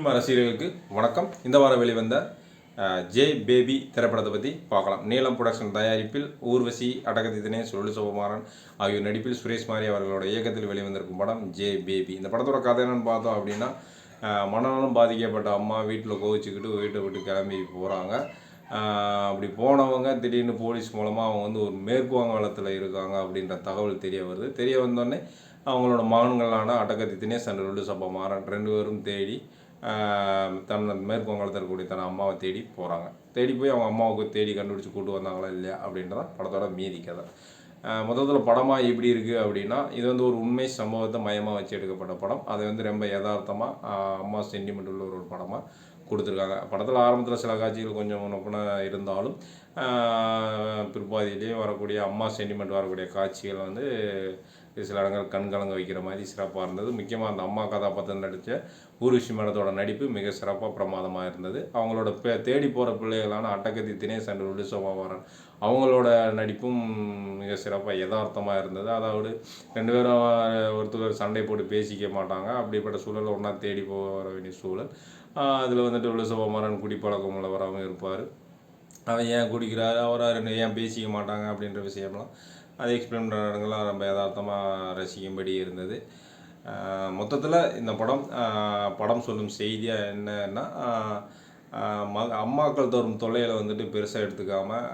Cinema ரசிகர்களுக்கு வணக்கம். இந்த வாரம் வெளிவந்த ஜே பேபி திரைப்படத்தை பற்றி பார்க்கலாம். நீலம் புரொடக்ஷன் தயாரிப்பில் ஊர்வசி, அடகதி தினேஷ், லொலு சுகுமாரன் ஆகியோர் நடிப்பில் சுரேஷ் மாரி அவர்களோட இயக்கத்தில் வெளிவந்திருக்கும் படம் ஜே பேபி. இந்த படத்தோட கதை என்னன்னு பார்த்தோம் அப்படின்னா, மனநலம் பாதிக்கப்பட்ட அம்மா வீட்டில் கோவிச்சுக்கிட்டு வீட்டை விட்டு கிளம்பி போகிறாங்க. அப்படி போனவங்க திடீர்னு போலீஸ் மூலமாக அவங்க வந்து ஒரு மேற்கு வங்காளத்தில் இருக்காங்க அப்படின்ற தகவல் தெரிய வருது. தெரிய வந்தோடனே அவங்களோட மகன்களான அடகதி தினேஷ் அண்ட் லொலு சுகுமாரன் 2 பேரும் தேடி மேற்கு வங்காளத்தில் இருக்கக்கூடிய தன் அம்மாவை தேடி போகிறாங்க. தேடி போய் அவங்க அம்மாவுக்கு தேடி கண்டுபிடிச்சி கூட்டு வந்தாங்களா இல்லையா அப்படின்றதான் படத்தோட மீதி கதை. மொத்தத்தில் படமாக எப்படி இருக்குது அப்படின்னா, இது வந்து ஒரு உண்மை சம்பவத்தை மையமாக வச்சு எடுக்கப்பட்ட படம். அதை வந்து ரொம்ப யதார்த்தமாக அம்மா சென்டிமெண்ட் உள்ள ஒரு படமாக கொடுத்துருக்காங்க. படத்தில் ஆரம்பத்தில் சில காட்சிகள் கொஞ்சம் நொப்புன இருந்தாலும் பிற்பாதியிலேயே வரக்கூடிய அம்மா சென்டிமெண்ட் வரக்கூடிய காட்சிகள் வந்து சில இடங்கள் கண்கலங்க வைக்கிற மாதிரி சிறப்பாக இருந்தது. முக்கியமாக அந்த அம்மா கதாபாத்திரம் நடித்த ஊர்வசி மேடத்தோட நடிப்பு மிக சிறப்பாக பிரமாதமாக இருந்தது. அவங்களோட தேடி போகிற பிள்ளைகளான அட்டகத்தி தினேஷ் அண்ட் லொலு சுகுமாரன் அவங்களோட நடிப்பும் மிக சிறப்பாக யதார்த்தமாக இருந்தது. அதாவது 2 பேரும் ஒருத்தர் சண்டை போட்டு பேசிக்க மாட்டாங்க. அப்படிப்பட்ட சூழல் ஒன்றா தேடி போக வேண்டிய சூழல். அதில் வந்துட்டு லொலு சுகுமாரன் குடிப்பழக்கம் உள்ளவராகவும் இருப்பார். அவன் ஏன் குடிக்கிறாரு, அவராக ஏன் பேசிக்க மாட்டாங்க அப்படின்ற விஷயம்லாம் அது எக்ஸ்பிளைன் பண்ணுற இடங்கள்லாம் ரொம்ப யதார்த்தமாக ரசிக்கும்படி இருந்தது. மொத்தத்தில் இந்த படம் சொல்லும் செய்தியாக என்னன்னா, அம்மாக்கள் தரும் தொல்லைகளை வந்துட்டு பெருசாக எடுத்துக்காமல்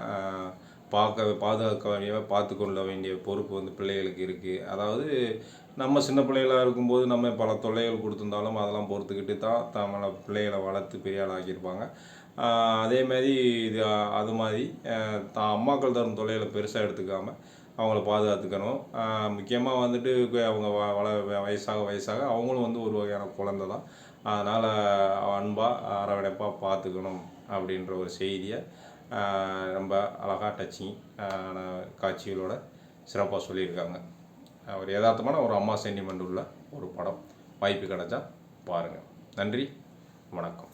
பார்த்து கொள்ள வேண்டிய பொறுப்பு வந்து பிள்ளைகளுக்கு இருக்குது. அதாவது நம்ம சின்ன பிள்ளைகளாக இருக்கும்போது நம்ம பல தொல்லைகள் கொடுத்துருந்தாலும் அதெல்லாம் பொறுத்துக்கிட்டு தான் நம்மளை பிள்ளைகளை வளர்த்து பெரிய ஆள் ஆக்கியிருப்பாங்க. அதேமாதிரி அது மாதிரி அம்மாக்கள் தரும் தொல்லைகளை பெருசாக எடுத்துக்காமல் அவங்கள பாதுகாத்துக்கணும். முக்கியமாக வந்துட்டு அவங்க வயசாக அவங்களும் வந்து ஒரு வகையான குழந்தை தான். அதனால் அன்பாக அரவணைப்பாக பார்த்துக்கணும் அப்படின்ற ஒரு செய்தியை ரொம்ப அழகாக டச்சிங் காட்சிகளோட சிறப்பாக சொல்லியிருக்காங்க. ஒரு யதார்த்தமான ஒரு அம்மா சென்டிமெண்ட் உள்ள ஒரு படம். வாய்ப்பு கிடைச்சா பாருங்கள். நன்றி, வணக்கம்.